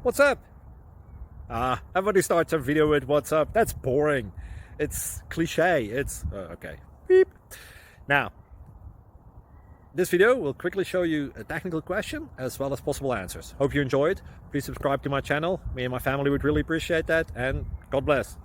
What's up? Everybody starts a video with what's up. That's boring. It's cliche. It's okay. Beep. Now, this video will quickly show you a technical question as well as possible answers. Hope you enjoyed. Please subscribe to my channel. Me and my family would really appreciate that, and God bless.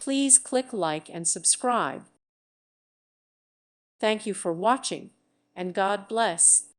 Please click like and subscribe. Thank you for watching, and God bless.